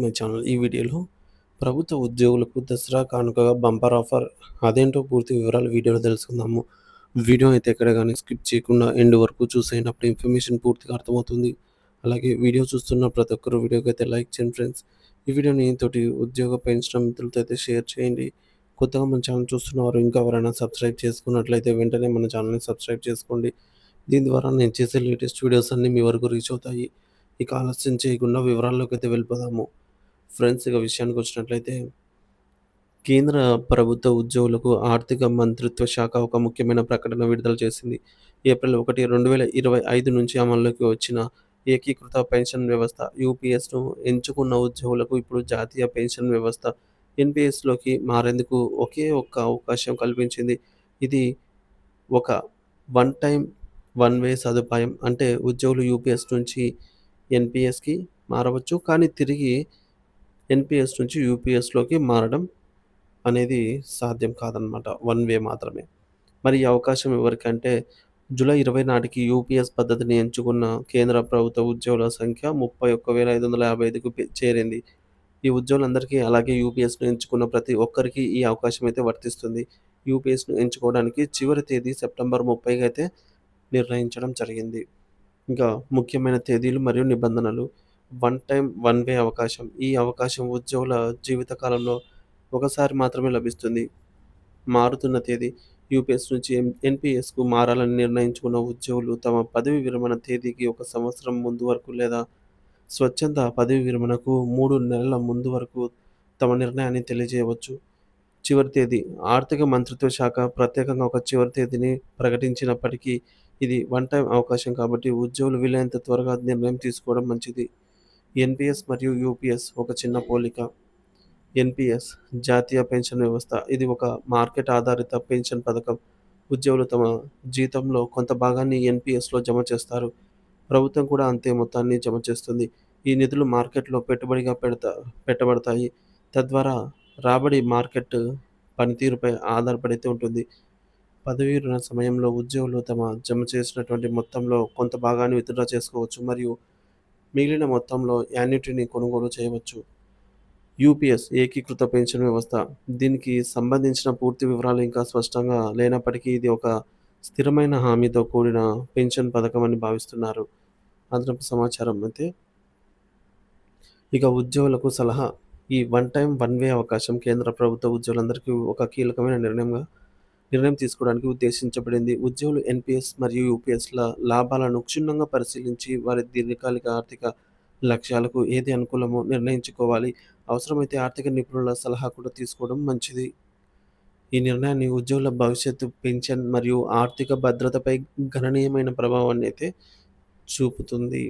My channel. ఈ వీడియోలో ప్రభుత్వ ఉద్యోగులకు దసరా కానుకగా బంపర్ ఆఫర్ అదేంటో పూర్తి వివరాలు వీడియోలో తెలుసుకుందాము. వీడియో అయితే ఎక్కడ గాని స్కిప్ చేయకుండా ఎండ్ వరకు చూసేయండి. అప్పుడు ఇన్ఫర్మేషన్ పూర్తిగా అర్థమవుతుంది. అలాగే వీడియో చూస్తున్న ప్రతి ఒక్కరు వీడియోకి అయితే లైక్ చేయండి ఫ్రెండ్స్. ఈ వీడియోని తోటి ఉద్యోగ పెన్షన్ మిత్రులతో అయితే షేర్ చేయండి. కొత్తగా మన ఛానల్ చూస్తున్నవారు ఇంకా ఎవరైనా సబ్స్క్రైబ్ చేసుకున్నట్లయితే వెంటనే మన ఛానల్‌ని సబ్స్క్రైబ్ చేసుకోండి. దీని ద్వారా నేను చేసే లేటెస్ట్ వీడియోస్ అన్నీ మీ వరకు రీచ్ అవుతాయి. ఇక ఆలస్యం చేయకుండా వివరాల్లోకి అయితే వెళ్ళిపోదాము. ఫ్రెండ్స్, ఇక విషయానికొచ్చినట్లయితే కేంద్ర ప్రభుత్వ ఉద్యోగులకు ఆర్థిక మంత్రిత్వ శాఖ ఒక ముఖ్యమైన ప్రకటన విడుదల చేసింది. ఏప్రిల్ 1, 2025 నుంచి అమల్లోకి వచ్చిన ఏకీకృత పెన్షన్ వ్యవస్థ యూపీఎస్‌ను ఎంచుకున్న ఉద్యోగులకు ఇప్పుడు జాతీయ పెన్షన్ వ్యవస్థ ఎన్‌పీఎస్‌లోకి మారేందుకు ఒకే ఒక్క అవకాశం కల్పించింది. ఇది ఒక వన్ టైమ్, వన్ వే సదుపాయం. అంటే ఉద్యోగులు యూపీఎస్ నుంచి ఎన్‌పీఎస్‌కి మారవచ్చు. కానీ తిరిగి ఎన్‌పీఎస్ నుంచి యూపీఎస్‌లోకి మారడం అనేది సాధ్యం కాదనమాట. వన్ వే మాత్రమే. మరి ఈ అవకాశం ఎవరికంటే జూలై 20 నాటికి యూపీఎస్ పద్ధతిని ఎంచుకున్న కేంద్ర ప్రభుత్వ ఉద్యోగుల సంఖ్య 31,555కు చేరింది. ఈ ఉద్యోగులందరికీ అలాగే యూపీఎస్‌ను ఎంచుకున్న ప్రతి ఒక్కరికి ఈ అవకాశం అయితే వర్తిస్తుంది. యూపీఎస్‌ను ఎంచుకోవడానికి చివరి తేదీ సెప్టెంబర్ 30గా అయితే నిర్ణయించడం జరిగింది. ఇంకా ముఖ్యమైన తేదీలు మరియు నిబంధనలు. వన్ టైమ్, వన్ వే అవకాశం. ఈ అవకాశం ఉద్యోగుల జీవితకాలంలో ఒకసారి మాత్రమే లభిస్తుంది. మారుతున్న తేదీ. యూపీఎస్ నుంచి ఎన్‌పీఎస్‌కు మారాలని నిర్ణయించుకున్న ఉద్యోగులు తమ పదవీ విరమణ తేదీకి 1 సంవత్సరం ముందు వరకు లేదా స్వచ్ఛంద పదవీ విరమణకు 3 నెలల ముందు వరకు తమ నిర్ణయాన్ని తెలియజేయవచ్చు. చివరి తేదీ. ఆర్థిక మంత్రిత్వ శాఖ ప్రత్యేకంగా ఒక చివరి తేదీని ప్రకటించినప్పటికీ ఇది వన్ టైమ్ అవకాశం కాబట్టి ఉద్యోగులు వీలైనంత త్వరగా నిర్ణయం తీసుకోవడం మంచిది. ఎన్‌పీఎస్ మరియు యూపీఎస్ ఒక చిన్న పోలిక. ఎన్‌పీఎస్ జాతీయ పెన్షన్ వ్యవస్థ. ఇది ఒక మార్కెట్ ఆధారిత పెన్షన్ పథకం. ఉద్యోగులు తమ జీతంలో కొంత భాగాన్ని ఎన్‌పీఎస్‌లో జమ చేస్తారు. ప్రభుత్వం కూడా అంతే మొత్తాన్ని జమ చేస్తుంది. ఈ నిధులు మార్కెట్‌లో పెట్టుబడిగా పెట్టబడతాయి. తద్వారా రాబడి మార్కెట్ పనితీరుపై ఆధారపడి ఉంటుంది. పదవీ విరమణ సమయంలో ఉద్యోగులు తమ జమ చేసినటువంటి మొత్తంలో కొంత భాగాన్ని విత్‌డ్రా చేసుకోవచ్చు మరియు మిగిలిన మొత్తంలో యాన్యుటీని కొనుగోలు చేయవచ్చు. యూపీఎస్ ఏకీకృత పెన్షన్ వ్యవస్థ. దీనికి సంబంధించిన పూర్తి వివరాలు ఇంకా స్పష్టంగా లేనప్పటికీ ఇది ఒక స్థిరమైన హామీతో కూడిన పెన్షన్ పథకం అని భావిస్తున్నారు. అదనపు సమాచారం అయితే ఇక ఉద్యోగులకు సలహా. ఈ వన్ టైమ్, వన్ వే అవకాశం కేంద్ర ప్రభుత్వ ఉద్యోగులందరికీ ఒక కీలకమైన నిర్ణయం తీసుకోవడానికి ఉద్దేశించబడింది. ఉద్యోగులు ఎన్‌పీఎస్ మరియు యూపీఎస్‌ల లాభాలను క్షుణ్ణంగా పరిశీలించి వారి దీర్ఘకాలిక ఆర్థిక లక్ష్యాలకు ఏది అనుకూలమో నిర్ణయించుకోవాలి. అవసరమైతే ఆర్థిక నిపుణుల సలహా కూడా తీసుకోవడం మంచిది. ఈ నిర్ణయాన్ని ఉద్యోగుల భవిష్యత్తు, పెన్షన్ మరియు ఆర్థిక భద్రతపై గణనీయమైన ప్రభావాన్ని అయితే చూపుతుంది.